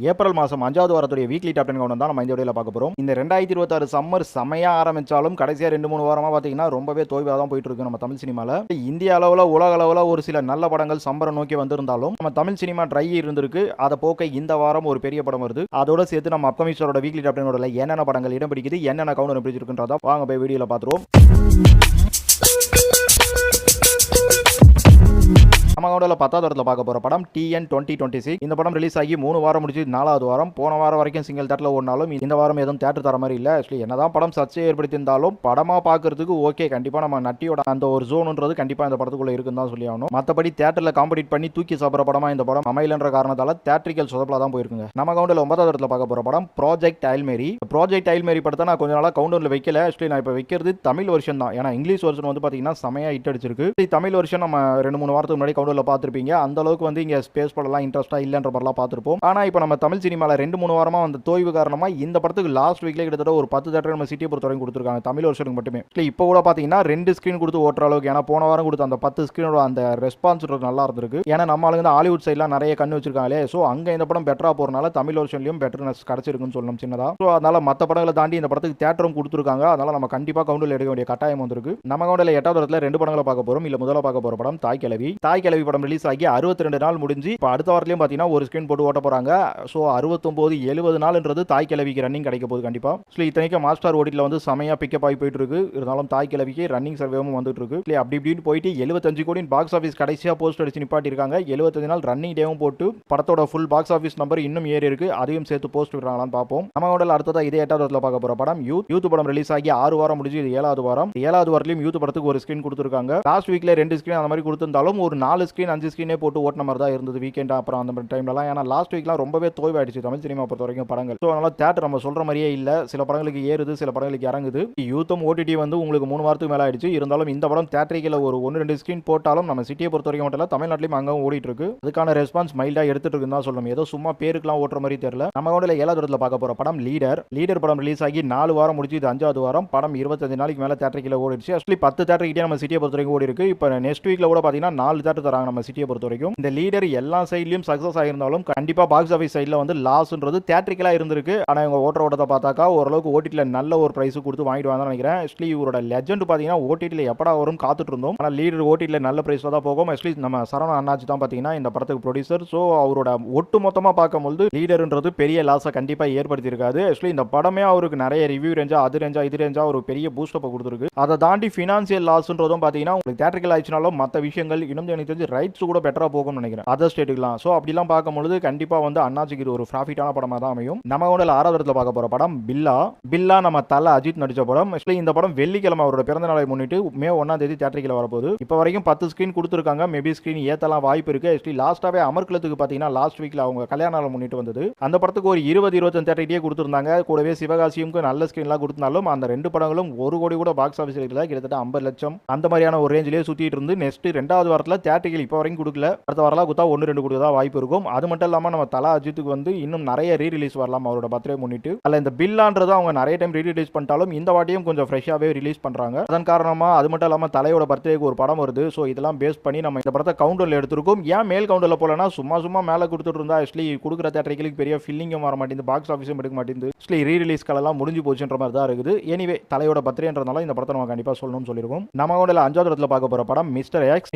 April மாதம் 5வது வாரத்துடைய weekly top 10 count தான் நம்ம இந்த வீடியோவில் பார்க்க போகிறோம். இந்த 2026 சம்மர் செமையா ஆரம்பிச்சாலும் கடைசியாக 2-3 வாரமாக பார்த்தீங்கன்னா ரொம்பவே தோய்வாக தான் போயிட்டு இருக்கு நம்ம தமிழ் சினிமாவில். இந்திய அளவில் உலக அளவில் ஒரு சில நல்ல படங்கள் சம்பரம் நோக்கி வந்திருந்தாலும் நம்ம தமிழ் சினிமா ட்ரை இருந்திருக்கு. அதை போக்க இந்த வாரம் ஒரு பெரிய படம் வருது. அதோட சேர்த்து நம்ம அப்கமிங் ஸ்டாரோட வீக்லி டாப் 10 என்னென்ன படங்கள் இடம் பிடிக்குது, என்னென்ன கவுண்ட் பிடிச்சிருக்குன்றதா வாங்க போய் வீடியோவில் பார்த்துருவோம். நம்ம கவுண்டில் 10வது இடத்துல பார்க்க போகிற படம் TN 2026. இந்த படம் ரிலீஸ் ஆகி 3 வாரம் முடிச்சு 4வது வாரம். போன வாரம் வரைக்கும் சிங்கிள் தேட்டரில் ஓடினாலும் இந்த வாரம் எதுவும் தேட்டர் தர மாதிரி இல்லை. ஆக்சுவலி என்னதான் படம் சர்ச்சை ஏற்படுத்தியிருந்தாலும் படமாக பார்க்கறதுக்கு ஓகே. கண்டிப்பாக நம்ம நட்டியோட அந்த ஒரு ஜோனுன்றது கண்டிப்பாக இந்த படத்துக்குள்ளே இருக்குன்னு தான் சொல்லி ஆகணும். மற்றபடி தேட்டரில் காம்படிட் பண்ணி தூக்கி சாப்பிட்ற படமாக இந்த படம் அமையலன்ற காரணத்தால் தேட்டரிக்கல் சொதப்பில் தான் போயிருக்குங்க. நம்ம கவுண்டில் 9வது இடத்துல பார்க்க போகிற படம் ப்ராஜெக்ட் அயல்மேரி. ப்ராஜெக்ட் அயல்மேரி படத்தை நான் கொஞ்ச நாளாக கவுண்டரில் வைக்கல. ஆக்சுவலி நான் இப்போ வைக்கிறது தமிழ் வெர்ஷன் தான். ஏன்னா இங்கிலீஷ் வெர்ஷன் வந்து பார்த்தீங்கன்னா செமையாக ஹிட் அடிச்சிருக்கு. தமிழ் வெர்ஷன் நம்ம 2-3 வாரத்துக்கு முன்னாடி கவுண்டரில் பார்த்துருப்பீங்க. அந்த அளவுக்கு வந்து இங்கே ஸ்பேஸ் படம்லாம் இன்ட்ரெஸ்ட்டாக இல்லைன்ற மாதிரிலாம் பார்த்துருப்போம். ஆனால் இப்போ நம்ம தமிழ் சினிமாவில் 2-3 வாரமாக அந்த தோய்வு காரணமாக இந்த படத்துக்கு லாஸ்ட் வீக்லேயே கிட்டத்தட்ட ஒரு 10 தேட்டர் நம்ம சிட்டியை பொறுத்த வரைக்கும் கொடுத்துருக்காங்க தமிழ் வருஷத்துக்கு மட்டுமே. இப்போ கூட பார்த்தீங்கன்னா 2 ஸ்க்ரீன் கொடுத்து ஓட்டுற அளவுக்கு. ஏன்னா போன வாரம் கொடுத்த அந்த 10 ஸ்க்ரீனோட அந்த ரெஸ்பான்ஸ் நல்லா இருந்திருக்கு. ஏன்னா நம்ம ஆளுங்க ஹாலிவுட் சைட்லாம் நிறைய கண்ணு வச்சிருக்காங்களே. ஸோ அங்கே இந்த படம் பெட்டராக போகிறனால தமிழ் வருஷன்லையும் பெட்டர்னஸ் கிடச்சிருக்குன்னு சொல்லணும் சின்னதாக. ஸோ அதனால் மற்ற படங்களை தாண்டி இந்த படத்துக்கு தேட்டரும் கொடுத்துருக்காங்க. அதனால் நம்ம கண்டிப்பாக கவுண்டில் எடுக்க வேண்டிய கட்டாயம் வந்திருக்கு. நம்ம கவுண்டில் 8வது இடத்துல 2 படங்களை பார்க்க போகிறோம். இல்லை முதல்ல பார்க்க போகிற படம் தாய் கிழவி. தாய் கிழவி படம் ரிலீஸ் ஆகி 62 நாள் முடிஞ்சு இப்போ அடுத்த வாரத்திலையும் பார்த்தீங்கன்னா ஒரு ஸ்கிரீன் போட்டு ஓட்ட போறாங்க. ஸோ 69-70 நாள்ன்றது தாய் கிழவிக்கு ரன்னிங் கிடைக்க போகுது கண்டிப்பா. ஸோ இத்தனைக்கும் மாஸ்டர் ஓடிட்டில் வந்து செமையா பிக்கப் ஆகி போயிட்டு இருக்கு. இருந்தாலும் தாய் கிழவிக்கு ரன்னிங் சர்வேவும் வந்துட்டு இருக்கு. அப்படி இப்படின்னு போயிட்டு 75 கோடி பாக்ஸ் ஆஃபீஸ் கடைசியா போஸ்ட் அடிச்சு நிப்பாட்டி இருக்காங்க. 75 நாள் ரன்னிங் டேவும் போட்டு படத்தோட ஃபுல் பாக்ஸ் ஆஃபீஸ் நம்பர் இன்னும் ஏறி இருக்கு. அதையும் சேர்த்து போஸ்ட் விடுறாங்களான்னு பார்ப்போம். நம்ம உடல் அடுத்ததா இதே 8வது இடத்துல பார்க்க போற படம் யூத் படம் ரிலீஸ் ஆகி 6 வாரம் முடிஞ்சு இது 7வது வாரம். 7வது வாரத்திலையும் யூத் படத்துக்கு ஒரு ஸ்கிரீன் கொடுத்துருக்காங்க. லாஸ்ட் வீக்ல 2 ஸ்கிரீன் அந்த மாதிரி கொடுத்திருந்தாலும் ஒரு 4 ஸ்கிரீன் 5 ஸ்கிரீனே போட்டு ஓட்டின மாதிரி தான் இருந்தது வீக்கெண்ட் அப்புறம் அந்த டைம்லலாம். ஏன்னா லாஸ்ட் வீக்லாம் ரொம்பவே தோய்வாயிடுச்சு தமிழ் சினிமா பொறுத்த வரைக்கும் படங்கள். ஸோ அதனால தேட்டர் நம்ம சொல்ற மாதிரியே இல்லை. சில படங்களுக்கு ஏறுது, சில படங்களுக்கு இறங்குது. யூத்தும் ஓடிடி வந்து உங்களுக்கு 3 வாரத்துக்கு மேலே ஆயிடுச்சு. இருந்தாலும் இந்த படம் தேட்டரிக்கல ஒரு 1-2 ஸ்கிரீன் போட்டாலும் நம்ம சிட்டியை பொறுத்த வரைக்கும் மட்டும் இல்லை தமிழ்நாட்டிலும் அங்கே ஓடிட்டு இருக்கு. அதுக்கான ரெஸ்பான்ஸ் மைல்டா எடுத்துட்டு இருக்குன்னு தான் சொல்லணும். ஏதோ சும்மா பேருக்குலாம் ஓட்டுற மாதிரி தெரியல. நம்ம கவுண்டில் 7வது இடத்துல பார்க்க போற படம் லீடர் படம் ரிலீஸ் ஆகி 4 வாரம் முடிச்சு இது 5வது வாரம். படம் 25 நாளைக்கு மேலே தேட்டரிக்கல ஓடிடுச்சு. ஆக்சுவலி 10 தேட்டர்கிட்டே நம்ம சிட்டியை பொறுத்த வரைக்கும் ஓடி இருக்கு. இப்போ நெக்ஸ்ட் வீக்ல கூட பார்த்தீங்கன்னா 4 தேட்டர் தராங்க நம்ம சிட்டியை பொறுத்த வரைக்கும். இந்த லீடர் எல்லா சைட்லயும் சக்சஸ் ஆயிருந்தாலும் கண்டிப்பா பாக்ஸ் ஆஃபீஸ் சைடில் வந்து லாஸ்ன்றது தேட்டரிக்கலா இருந்திருக்கு. ஆனால் இவங்க ஓட்டத்தை பார்த்தாக்கா ஓரளவுக்கு ஓடிடியில் நல்ல ஒரு பிரைஸ் கொடுத்து வாங்கிட்டு வாங்க நினைக்கிறேன். ஆக்சுவலி இவரோட லெஜெண்ட் பார்த்தீங்கன்னா ஓடிடியில் எப்படா வரும் காத்துட்டு இருந்தோம். ஆனால் லீடர் ஓடிடியில் நல்ல பிரைஸ்ல தான் போகும். ஆக்சுவலி நம்ம சரவண அண்ணாச்சி தான் பார்த்தீங்கன்னா இந்த படத்துக்கு ப்ரொடியூசர். ஸோ அவரோட ஒட்டு மொத்தமாக பார்க்கும்போது லீடர்ன்றது பெரிய லாஸை கண்டிப்பாக ஏற்படுத்தி இருக்காது. ஆக்சுவலி இந்த படமே அவருக்கு நிறைய ரிவ்யூ ரேஞ்சா அது ரேஞ்சா ஒரு பெரிய பூஸ்டப்பை கொடுத்துருக்கு. அதை தாண்டி ஃபினான்சியல் லாஸ்ன்றதும் பார்த்தீங்கன்னா உங்களுக்கு தேட்டரிக்கல் ஆயிடுச்சுனாலும் மற்ற விஷயங்கள் இன்னும் எனக்கு தெரிஞ்சு ரைட்ஸ் கூட பெட்டராக போகும்னு நினைக்கிறேன் அதர் ஸ்டேட்டுக்குலாம். ஸோ அப்படிலாம் பார்க்கும்போது கண்டிப்பாக வந்து அண்ணாச்சிக்கு இது ஒரு ப்ராஃபிட்டான படமாக தான் அமையும். நம்ம கூட 6வது இடத்துல பார்க்க போற படம் பில்லா நம்ம தல அஜித் நடிச்ச படம். இந்த படம் வெள்ளிக்கிழமை அவரோட பிறந்த நாளை முன்னிட்டு மே 1ஆம் தேதி தேட்டரிக்கல வரப்போகுது. இப்போ வரைக்கும் 10 ஸ்கிரீன் கொடுத்துருக்காங்க. மேபி ஸ்கிரீன் ஏத்தலாம் வாய்ப்பு இருக்கு. ஆக்சுவலி லாஸ்ட்டாவே அமர்குலத்துக்கு பார்த்தீங்கன்னா லாஸ்ட் வீக்ல அவங்க கல்யாண நாளை முன்னிட்டு வந்தது. அந்த படத்துக்கு ஒரு 20-25 தேட்டரிக்கே கொடுத்துருந்தாங்க. கூடவே சிவகாசியும்க்கு நல்ல ஸ்கிரீன்லாம் கொடுத்தாலும் அந்த 2 படங்களும் 1 கோடி கூட பாக்ஸ் ஆஃபீஸ் இல்லை. கிட்டத்தட்ட 50 லட்சம் அந்த மாதிரியான ஒரு ரேஞ்சிலே சுத்திட்டு இருந்து நெக்ஸ்ட் 2வது வாரத்தில் தேட்டரிக்கல் இப்போ வரைக்கும் கொடுக்கல. அடுத்த வாரம் கொடுத்தா 1-2 கொடுத்தா வாய்ப்பு இருக்கும். அது மட்டும் இல்லாமல் நம்ம தல அஜித்துக்கு வந்து இன்னும் நிறைய ரீரிலீஸ் வரலாம் அவரோட பர்த்டே முன்னிட்டு. அல்ல இந்த பில்லான்றது அவங்க நிறைய டைம் ரீரிலீஸ் பண்ணிட்டாலும் இந்த வாட்டியும் கொஞ்சம் ஃப்ரெஷ்ஷாகவே ரிலீஸ் பண்றாங்க. அதன் காரணமா அது மட்டும் இல்லாமல் தலையோட பர்த்டேக்கு ஒரு படம் வருது. ஸோ இதெல்லாம் பேஸ் பண்ணி நம்ம இந்த படத்தை கவுண்டர்ல எடுத்திருக்கோம். ஏன் மேல் கவுண்டர்ல போலனா சும்மா மேலே கொடுத்துட்டு இருந்தா ஆக்சுவலி கொடுக்குற தேட்டரிகளுக்கு பெரிய ஃபில்லிங்கும் வர மாட்டேங்குது, பாக்ஸ் ஆஃபீஸும் எடுக்க மாட்டேங்குது. ஆக்சுவலி ரீரிலீஸ்களெல்லாம் முடிஞ்சு போச்சுன்ற மாதிரி தான் இருக்குது. எனிவே தலையோட பர்த்டேன்றதுனால இந்த படத்தை நம்ம கண்டிப்பாக சொல்லணும்னு சொல்லியிருக்கோம். நம்ம கவுண்டர்ல 5வது இடத்துல பார்க்க போற படம் மிஸ்டர்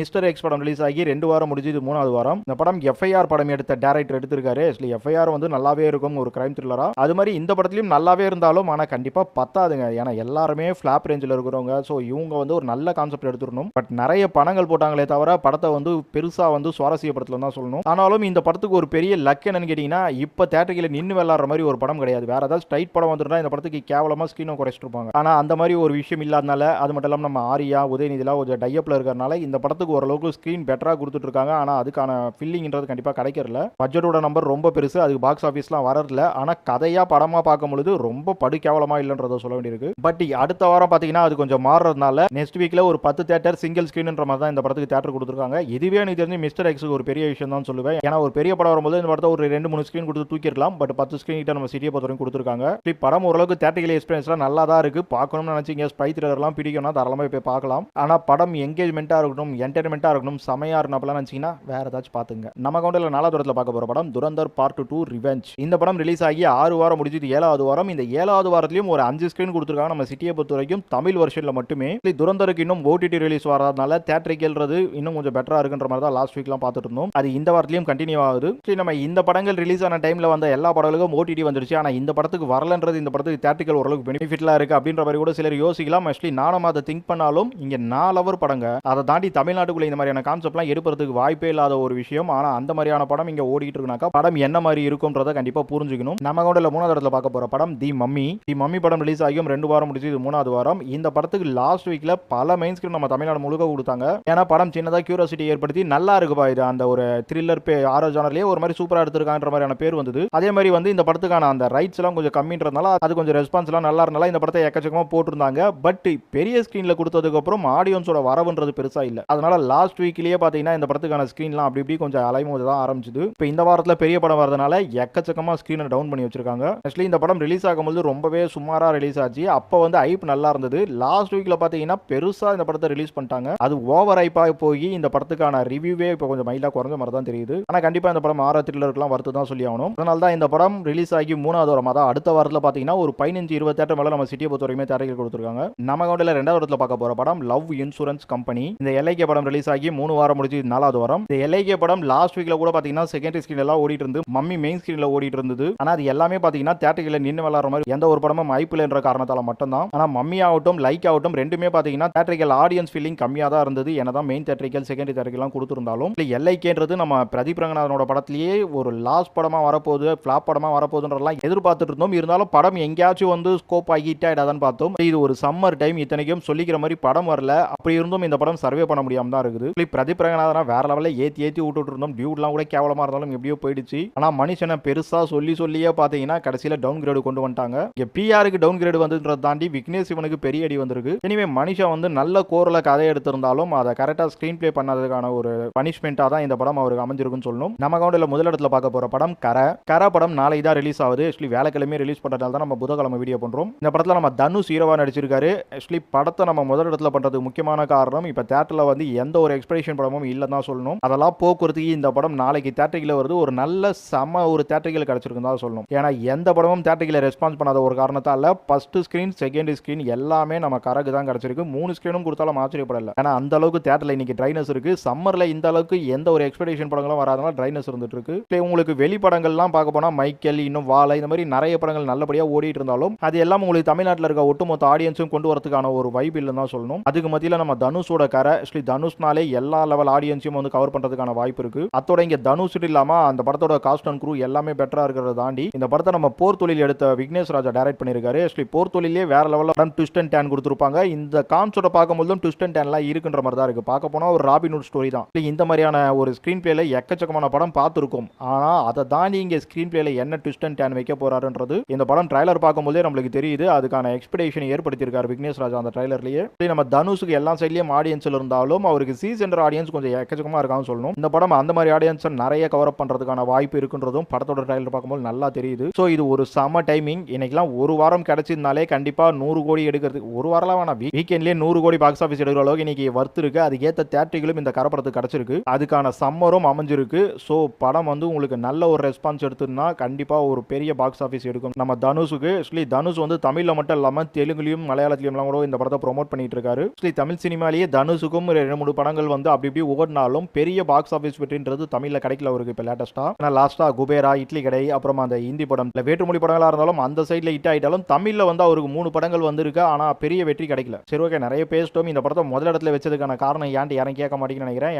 எக்ஸ் படம் ரிலீஸ் ஆகி 2 வாரம் முடிஞ்சு இது 3வது வாரம். இந்த படம் FIR படம் எடுத்த டைரக்டர் எடுத்திருக்காரு. ஆக்சுவலி FIR வந்து நல்லாவே இருக்கும் ஒரு கிரைம் த்ரில்லரா. அது மாதிரி இந்த படத்திலும் நல்லாவே இருந்தாலும் ஆனால் கண்டிப்பாக பத்தாதுங்க. ஏன்னா எல்லாருமே ஃபிளாப் ரேஞ்சில் இருக்கிறவங்க. ஸோ இவங்க வந்து ஒரு நல்ல கான்செப்ட் எடுத்துடணும். பட் நிறைய பணங்கள் போட்டாங்களே தவிர படத்தை வந்து பெருசா வந்து சுவாரஸ்யப்படுத்தலாம் தான் சொல்லணும். ஆனாலும் இந்த படத்துக்கு ஒரு பெரிய லக் என்னன்னு கேட்டீங்கன்னா இப்போ தேட்டரில் நின்று விளாடுற மாதிரி ஒரு படம் கிடையாது. வேற ஏதாவது ஸ்ட்ரைட் படம் வந்துட்டா இந்த படத்துக்கு கேவலமா ஸ்கிரீனை குறைச்சிட்டு இருப்பாங்க. ஆனால் அந்த மாதிரி ஒரு விஷயம் இல்லாதனால அது மட்டும் இல்லாமல் நம்ம ஆரியா உதயநிதிலாம் கொஞ்சம் டையப்ல இருக்கிறனால இந்த படத்துக்கு ஓரளவுக்கு ஸ்கிரீன் பெட்டரா கொடுத்துட்டு இருக்காங்க. ஆனால் அதுக்கான ஃபில்லிங்ன்றது கண்டிப்பாக கிடைக்கிறல. பட்ஜெட்டோட நம்பர் ரொம்ப பெருசு, அதுக்கு பாக்ஸ் ஆஃபீஸ்லாம் வரல. ஆனால் கதையா படமா பார்க்கும்பொழுது ரொம்ப படு கேவலமா இல்லைன்றத சொல்ல வேண்டியிருக்கு. பட் அடுத்த வாரம் பார்த்தீங்கன்னா அது கொஞ்சம் மாறுறதுனால நெக்ஸ்ட் வீக்ல ஒரு 10 தேட்டர் சிங்கிள் ஸ்கிரீன்ன்ற மாதிரி தான் இந்த படத்துக்கு தேட்டர் கொடுத்துருக்காங்க. இதுவே எனக்கு தெரிஞ்சு மிஸ்டர் எக்ஸுக்கு ஒரு பெரிய விஷயம் தான் சொல்லுவேன். ஏன்னா ஒரு பெரிய படம் வரும்போது இந்த படத்தை ஒரு 2-3 ஸ்கிரீன் கொடுத்து தூக்கிடலாம். பட் 10 ஸ்கிரீன் கிட்ட நம்ம சிட்டியை பொறுத்த வரைக்கும் கொடுத்துருக்காங்க. படம் ஓரளவுக்கு தேட்டரிக்கல் எக்ஸ்பீரியன்ஸ்லாம் நல்லா தான் இருக்கு. பார்க்கணும்னு நினைச்சீங்க ஸ்பை த்ரில்லர்லாம் பிடிக்கும்னா தாராளமாக போய் பார்க்கலாம். ஆனால் படம் என்கேஜ்மெண்ட்டாக இருக்கணும், என்டர்டைன்மெண்ட்டாக இருக்கணும், செமையா செமையா இருந்தாப்லாம் நினைச்சீங்கன்னா வேற ஏதாச்சும் பாத்துங்க. நம்ம கவுண்டர்ல 4வது இடத்துல பார்க்க போற படம் துரந்தர் பார்ட் 2 ரிவெஞ்ச். இந்த படம் ரிலீஸ் ஆகி 6 வாரம் முடிஞ்சது, 7வது வாரம். இந்த 7வது வாரத்திலயும் ஒரு 5 ஸ்கிரீன் கொடுத்துருக்காங்க நம்ம சிட்டியை பொறுத்த வரைக்கும் தமிழ் வெர்ஷன்ல மட்டுமே. துரந்தருக்கு இன்னும் ஓடிடி ரிலீஸ் வரதுனால தியேட்டரிக்கல்றது இன்னும் கொஞ்சம் பெட்டரா இருக்குன்ற மாதிரி தான் லாஸ்ட் வீக்லாம் பார்த்துட்டு இருந்தோம். அது இந்த வாரத்திலயும் கண்டினியூ ஆகுது. நம்ம இந்த படங்கள் ரிலீஸ் ஆன டைம்ல வந்த எல்லா படங்களுக்கும் ஓடிடி வந்துருச்சு. ஆனா இந்த படத்துக்கு வரலன்றது இந்த படத்துக்கு தியேட்டரிக்கல் ஓரளவுக்கு பெனிஃபிட்லாம் இருக்கு அப்படின்ற மாதிரி கூட சிலர் யோசிக்கலாம். ஆக்சுவலி நானும் அதை திங்க் பண்ணாலும் இங்க 4 ஹவர் படங்க, அதை தாண்டி தமிழ்நாட்டுக்குள்ள இந்த மாதிரியான கான்செப்ட்லாம் எடுப்பதற்கு வாய்ப்பே இல்லாத ஒரு விஷயம். ஆனா அந்த மாதிரியான படம் இங்க ஓடிட்டு இருக்குனாக்கா படம் என்ன மாதிரி இருக்கும்ன்றத கண்டிப்பா புரிஞ்சுக்கணும். நம்ம கவுண்டர்ல 3வது இடத்துல பார்க்க போற படம் தி மம்மி. தி மம்மி படம் ரிலீஸ் ஆகியும் 2 வாரம் முடிச்சு, இது 3வது வாரம். இந்த படத்துக்கு லாஸ்ட் வீக்ல பல மெயின் ஸ்கிரீன் நம்ம தமிழ்நாடு முழுக்க கொடுத்தாங்க. ஏன்னா படம் சின்னதா கியூரியாசிட்டி ஏற்படுத்தி நல்லா இருக்குப்பா இது, அந்த ஒரு த்ரில்லர் ஹாரர் ஜானர்லயே ஒரு மாதிரி சூப்பரா எடுத்திருக்கான்ற மாதிரியான பேர் வந்தது. அதே மாதிரி வந்து இந்த படத்துக்கான அந்த ரைட்ஸ் எல்லாம் கொஞ்சம் கம்மின்றதுனால அது கொஞ்சம் ரெஸ்பான்ஸ் எல்லாம் நல்லா இருந்தால இந்த படத்தை எக்கச்சக்கமா போட்டிருந்தாங்க. பட் பெரிய ஸ்கிரீன்ல கொடுத்ததுக்கு அப்புறம் ஆடியன்ஸோட வரவுன்றது பெருசா இல்ல. அதனால லாஸ்ட் வீக்லயே பாத்தீங்கன்னா இந்த படத்துக்கான ஸ்கிரீன்லாம் அப்படி இப்படி கொஞ்சம் அலைமோது தான் ஆரம்பிச்சது. இப்போ இந்த வாரத்துல பெரிய படம் வரதுனால எக்கச்சக்கமா ஸ்கிரீனை டவுன் பண்ணி வச்சிருக்காங்க. ஆக்சுவலி இந்த படம் ரிலீஸ் ஆகும்போது ரொம்பவே சுமாரா ரிலீஸ் ஆச்சு. அப்போ வந்து ஐப் நல்லா இருந்தது. லாஸ்ட் வீக்ல பாத்தீங்கன்னா பெருசா இந்த படத்தை ரிலீஸ் பண்ணிட்டாங்க. அது ஓவர் ஐப்பா போய் இந்த படத்துக்கான ரிவ்யூவே இப்போ கொஞ்சம் மைல்டா குறைஞ்ச மாதிரி தான் தெரியுது. ஆனா கண்டிப்பா இந்த படம் ஆரா த்ரில்லருக்குலாம் வருது தான் சொல்லி ஆகணும். அதனால தான் இந்த படம் ரிலீஸ் ஆகி 3வது வாரம், அதான் அடுத்த வாரத்துல பாத்தீங்கன்னா ஒரு 15-20 தேட்டர் மேல நம்ம சிட்டியை பொறுத்த வரைக்கும் தேட்டர்கள் கொடுத்துருக்காங்க. நம்ம கவுண்டர்ல 2வது இடத்துல பார்க்க போற படம் லவ் இன்சூரன்ஸ் கம்பெனி. இந்த எல்ஐகே படம் ரிலீஸ் ஆகி 3 வாரம் முடிச்சு, 4வது வாரம். இந்த எல்ஐகே படம் லாஸ்ட் வீக்ல கூட பாத்தீங்கன்னா செகண்டரி ஸ்கிரீன் எல்லாம் ஓடிட்டு இருந்து மம்மி மெயின் ஸ்கிரீன்ல ஓடிட்டு இருந்தது. ஆனா அது எல்லாமே பாத்தீங்கன்னா தேட்டர்ல நின்று விளையாடுற மாதிரி எந்த ஒரு படமும் ஐபிஎல்ன்ற காரணத்தால மட்டும்தான். ஆனா மம்மி ஆகட்டும் லைக் ஆகட்டும் ரெண்டுமே பாத்தீங்கன்னா தேட்டரிக்கல் ஆடியன்ஸ் ஃபீலிங் கம்மியா தான் இருந்தது. என்னதான் மெயின் தேட்டரிக்கல் செகண்டரி தேட்டரிக்கல் கொடுத்திருந்தாலும் எல்ஐகேன்றது நம்ம பிரதீப் ரங்கநாதனோட படத்திலேயே ஒரு லாஸ்ட் படமா வரப்போகுது, ஃபிளாப் படமா வரப்போகுதுன்றதெல்லாம் எதிர்பார்த்துட்டு இருந்தோம். இருந்தாலும் படம் எங்கேயாச்சும் வந்து ஸ்கோப் ஆகி ஹிட் ஆயிடாதான்னு பார்த்தோம். இது ஒரு சம்மர் டைம், இத்தனைக்கும் சொல்லிக்கிற மாதிரி படம் வரல. அப்படி இருந்தும் இந்த படம் சர்வே பண்ண முடியாம தான் இருக்குது. பிரதீப் ரங்கநாதனா வேற லெவல்ல ஏத்தி விட்டுட்டு இருந்தோம். டியூட்லாம் கூட கேவலமா இருந்தாலும் எப்படியோ போயிடுச்சு. ஆனா மனுஷனை பெருசா சொல்லியே பாத்தீங்கன்னா கடைசியில டவுன் கிரேடு கொண்டு வந்துட்டாங்க. பிஆருக்கு டவுன் கிரேடு வந்ததுன்றத தாண்டி விக்னேஷ் சிவனுக்கு பெரிய அடி வந்திருக்கு. இனிமே மனுஷன் வந்து நல்ல கோர்ல கதை எடுத்திருந்தாலும் அதை கரெக்டா ஸ்கிரீன் பிளே பண்ணதுக்கான ஒரு பனிஷ்மெண்டா தான் இந்த படம் அவருக்கு அமைஞ்சிருக்குன்னு சொல்லணும். நம்ம கவுண்டர்ல முதலிடத்துல பார்க்க போற படம் கரை படம் நாளைக்கு தான் ரிலீஸ் ஆகுது. ஆக்சுவலி வேலைக்கிழமை ரிலீஸ் பண்றதால தான் நம்ம புதன்கிழமை வீடியோ பண்றோம். இந்த படத்துல நம்ம தனுஷ் ஹீரோவா நடிச்சிருக்காரு. ஆக்சுவலி படத்தை நம்ம முதலிடத்துல பண்றதுக்கு முக்கியமான காரணம் இப்ப தியேட்டர்ல வந்து எந்த ஒரு எக்ஸ்பெக்டேஷன் படமும் இல்லைன்னு தான் சொல்லணும். அதெல்லாம் போக்குறதுக்கு இந்த படம் நாளைக்கு தியேட்டரிக்கல வருது. ஒரு நல்ல செம ஒரு தியேட்டரிக்கல் கிடைச்சிருக்குன்னு தான் சொல்லணும். ஏன்னா எந்த படமும் தியேட்டரிக்கல ரெஸ்பான்ஸ் பண்ணாத ஒரு காரணத்தால ஃபர்ஸ்ட் ஸ்கிரீன் செகண்ட் ஸ்கிரீன் எல்லாமே நம்ம கரகு தான் கிடைச்சிருக்கு. 3 ஸ்கிரீனும் கொடுத்தாலும் ஆச்சரியப்படல. ஏன்னா அந்த அளவுக்கு தியேட்டர்ல இன்னைக்கு ட்ரைனஸ் இருக்கு. சம்மர்ல இந்த அளவுக்கு எந்த ஒரு எக்ஸ்பெக்டேஷன் படங்களும் வராதனால ட்ரைனஸ் இருந்துட்டு இருக்கு. உங்களுக்கு வெளி படங்கள்லாம் பார்க்க போனா மைக்கேல், இன்னும் வாழை, இந்த மாதிரி நிறைய படங்கள் நல்லபடியா ஓடிட்டு இருந்தாலும் அது எல்லாம் உங்களுக்கு தமிழ்நாட்டில் இருக்க ஒட்டுமொத்த ஆடியன்ஸும் கொண்டு வரதுக்கான ஒரு வைப் இல்லைன்னு தான் சொல்லணும். அதுக்கு மத்தியில் நம்ம தனுஷோட கரை, ஆக்சுவலி தனுஷ்னாலே எல்லா லெவல் ஆடியன்ஸையும் வந்து கவர் பண்றதுக்கான வாய்ப்பு இருக்கு. அத்தோட இங்க தனுஷ் இல்லாம அந்த படத்தோட காஸ்ட் அண்ட் க்ரூ எல்லாமே பெட்டரா இருக்கிறத தாண்டி இந்த படத்தை நம்ம போர் தொழில் எடுத்த விக்னேஷ் ராஜா டைரக்ட் பண்ணிருக்காரு. ஆக்சுவலி போர் தொழிலே வேற லெவல்ல படம் ட்விஸ்ட் அண்ட் டர்ன் கொடுத்திருப்பாங்க. இந்த கான்செப்ட பார்க்கும்போது ட்விஸ்ட் அண்ட் டர்ன்லாம் இருக்குன்ற மாதிரி தான் இருக்கு. பார்க்க போனா ஒரு ராபின்ஹுட் ஸ்டோரி தான். இந்த மாதிரியான ஒரு ஸ்கிரீன் பிளேல எக்கச்சக்கமான படம் பார்த்திருக்கோம். ஆனா அதை தாண்டி இங்க ஸ்கிரீன் பிளேல என்ன ட்விஸ்ட் அண்ட் டர்ன் வைக்க போறாருன்றது இந்த படம் ட்ரைலர் பார்க்கும்போதே நம்மளுக்கு தெரியுது. அதுக்கான எக்ஸ்பெக்டேஷன் ஏற்படுத்தியிருக்காரு விக்னேஷ் ராஜா அந்த ட்ரைலர்லயே. நம்ம தனுஷுக்கு எல்லா சைட்லயும் ஆடியன்ஸ்ல இருந்தாலும் அவருக்கு சீசன் ஆடியன்ஸ் கொஞ்சம் எக்கச்சக்கமா இருக்கான்னு சொல்லணும். இந்த படம் அந்த மாதிரி ஆடியன்ஸ் நிறைய கவர் அப் பண்றதுக்கான வாய்ப்பு இருக்குன்றதும் படத்தோட ட்ரைலர் பார்க்கும்போது நல்லா தெரியுது. சோ இது ஒரு சம டைமிங். இன்னைக்கெல்லாம் ஒரு வாரம் கிடைச்சிருந்தாலே கண்டிப்பா 100 கோடி எடுக்கிறதுக்கு, ஒரு வாரம் வேணா வீக்கெண்ட்லயே 100 கோடி பாக்ஸ் ஆஃபீஸ் எடுக்கிற அளவுக்கு இன்னைக்கு வர்த்து இருக்கு. அதுக்கேற்ற தேட்டர்களும் இந்த கரப்படத்துக்கு கிடைச்சிருக்கு. அதுக்கான சம்மரும் அமைஞ்சிருக்கு. சோ படம் வந்து உங்களுக்கு நல்ல ஒரு ரெஸ்பான்ஸ் எடுத்துன்னா கண்டிப்பா ஒரு பெரிய பாக்ஸ் ஆஃபீஸ் எடுக்கும். நம்ம தனுஷுக்கு ஆக்சுவலி தனுஷ் வந்து தமிழ்ல மட்டும் இல்லாம தெலுங்குலயும் மலையாளத்திலும் கூட இந்த படத்தை ப்ரோமோட் பண்ணிட்டு இருக்காரு. ஆக்சுவலி தமிழ் சினிமாலேயே தனுஷுக்கும் 2-3 படங்கள் வந்து அப்படி இப்படி ஓடினாலும் பெரிய பாக்ஸ் ஆஃபீஸ் வெற்றின்றது தமிழ்ல கிடைக்கல அவருக்கு. இப்ப லேட்டஸ்டா லாஸ்டா குபேரா, இட்லி கடை, அப்புறம் அந்த ஹிந்தி படம் வேற்றுமொழி படங்களா இருந்தாலும் அந்த சைட்ல ஹிட் ஆயிட்டாலும் தமிழ்ல வந்து அவருக்கு 3 படங்கள் வந்திருக்கு. ஆனா பெரிய வெற்றி கிடைக்கல. சரி ஓகே, நிறைய பேசிட்டோம். இந்த படத்தை முதல் இடத்துல வச்சதுக்கான காரணம் ஏன்ட்டு யாரும் கேட்க மாட்டேங்குன்னு நினைக்கிறேன்.